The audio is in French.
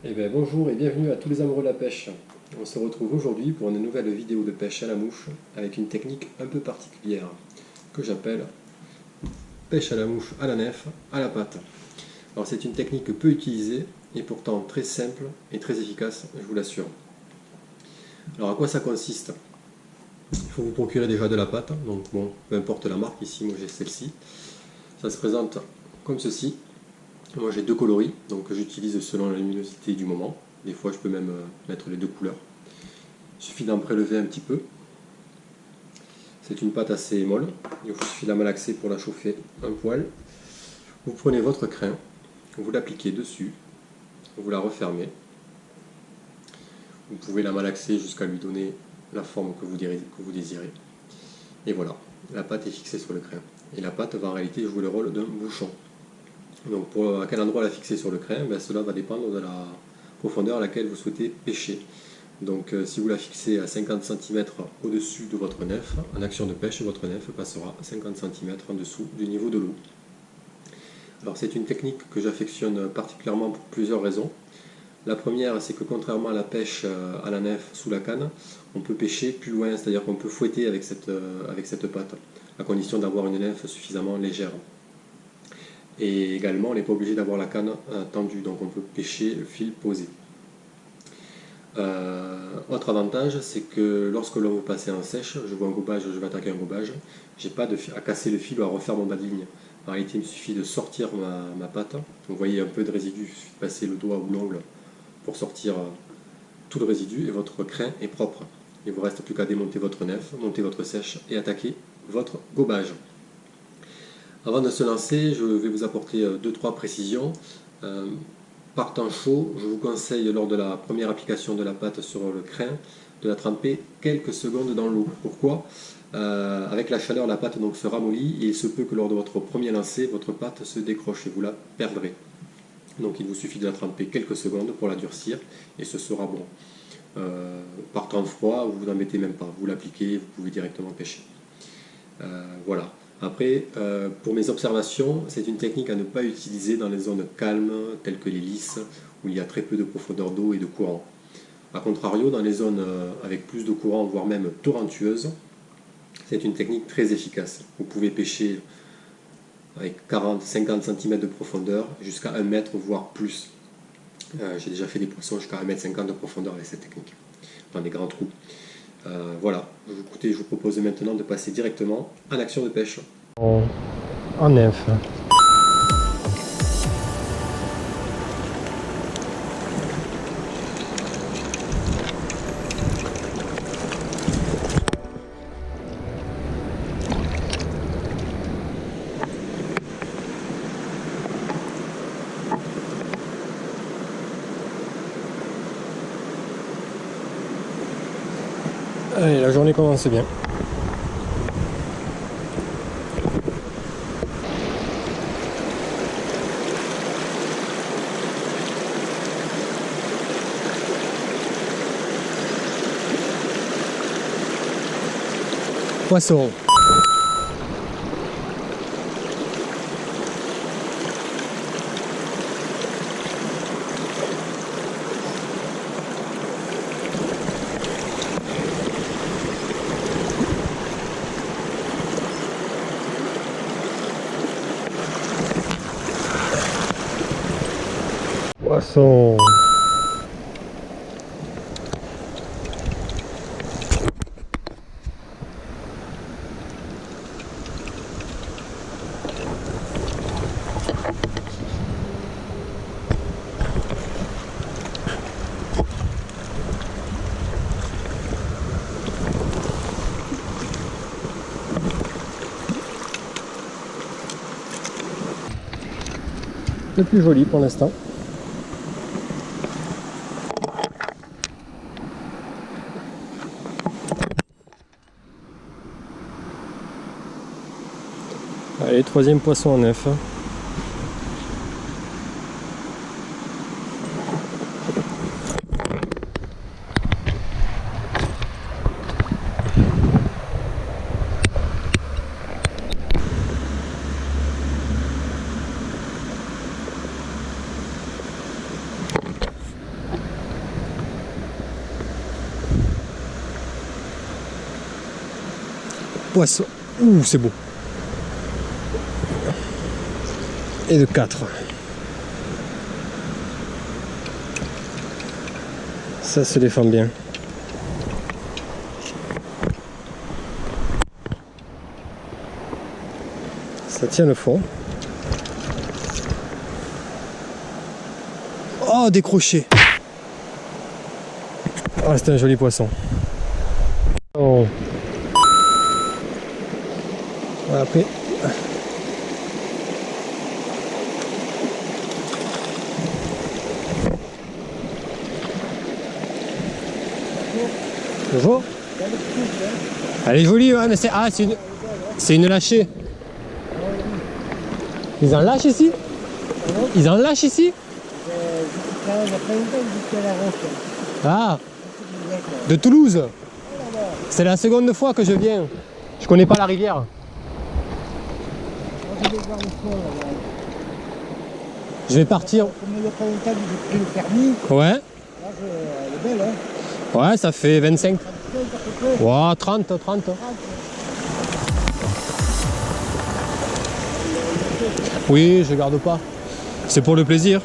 Eh bien, bonjour et bienvenue à tous les amoureux de la pêche. On se retrouve aujourd'hui pour une nouvelle vidéo de pêche à la mouche avec une technique un peu particulière que j'appelle pêche à la mouche à la nef, à la patte. Alors c'est une technique peu utilisée et pourtant très simple et très efficace, je vous l'assure. Alors à quoi ça consiste? Il faut vous procurer déjà de la pâte, donc bon, peu importe la marque, ici moi j'ai celle-ci. Ça se présente comme ceci. Moi j'ai deux coloris, donc j'utilise selon la luminosité du moment. Des fois je peux même mettre les deux couleurs. Il suffit d'en prélever un petit peu. C'est une pâte assez molle, il vous suffit de la malaxer pour la chauffer un poil. Vous prenez votre crin, vous l'appliquez dessus, vous la refermez. Vous pouvez la malaxer jusqu'à lui donner la forme que vous désirez. Et voilà, la pâte est fixée sur le crin. Et la pâte va en réalité jouer le rôle d'un bouchon. Donc à quel endroit la fixer sur le crin, cela va dépendre de la profondeur à laquelle vous souhaitez pêcher. Donc si vous la fixez à 50 cm au-dessus de votre nef, en action de pêche, votre nef passera à 50 cm en dessous du niveau de l'eau. Alors c'est une technique que j'affectionne particulièrement pour plusieurs raisons. La première, c'est que contrairement à la pêche à la nef sous la canne, on peut pêcher plus loin, c'est-à-dire qu'on peut fouetter avec cette pâte, à condition d'avoir une nef suffisamment légère. Et également, on n'est pas obligé d'avoir la canne tendue, donc on peut pêcher le fil posé. Autre avantage, c'est que lorsque l'on veut passer en sèche, je vois un gobage, je vais attaquer un gobage, j'ai pas à casser le fil ou à refaire mon bas de ligne. En réalité, il me suffit de sortir ma pâte. Vous voyez un peu de résidu, il suffit de passer le doigt ou l'ongle pour sortir tout le résidu et votre crin est propre. Il ne vous reste plus qu'à démonter votre nef, monter votre sèche et attaquer votre gobage. Avant de se lancer, je vais vous apporter 2-3 précisions. Par temps chaud, je vous conseille lors de la première application de la pâte sur le crin de la tremper quelques secondes dans l'eau. Pourquoi? Avec la chaleur, la pâte donc se ramollit et il se peut que lors de votre premier lancer, votre pâte se décroche et vous la perdrez. Donc il vous suffit de la tremper quelques secondes pour la durcir et ce sera bon. Par temps froid, vous vous embêtez même pas, vous l'appliquez, vous pouvez directement pêcher. Voilà. Après, pour mes observations, c'est une technique à ne pas utiliser dans les zones calmes, telles que les lisses, où il y a très peu de profondeur d'eau et de courant. A contrario, dans les zones avec plus de courant, voire même torrentueuses, c'est une technique très efficace. Vous pouvez pêcher avec 40-50 cm de profondeur, jusqu'à 1 mètre, voire plus. J'ai déjà fait des poissons jusqu'à 1,50 m de profondeur avec cette technique, dans des grands trous. Voilà, écoutez, je vous propose maintenant de passer directement en action de pêche. En nef. Allez, la journée commence bien. Poisson. Poisson. Le plus joli pour l'instant. Allez, troisième poisson en neuf. poisson. Ouh, c'est beau. Et de 4. Ça se défend bien. Ça tient le fond. Oh, décroché. Oh, c'est un joli poisson. Oh. Après. Bonjour. Elle est jolie, ouais, mais c'est une lâchée. Ils en lâchent ici? Ils en lâchent ici? Ah, de Toulouse. C'est la seconde fois que je viens. Je connais pas la rivière. Je vais partir. Ouais. Ouais, ça fait 25. Ouais, 30. Oui, je garde pas. C'est pour le plaisir.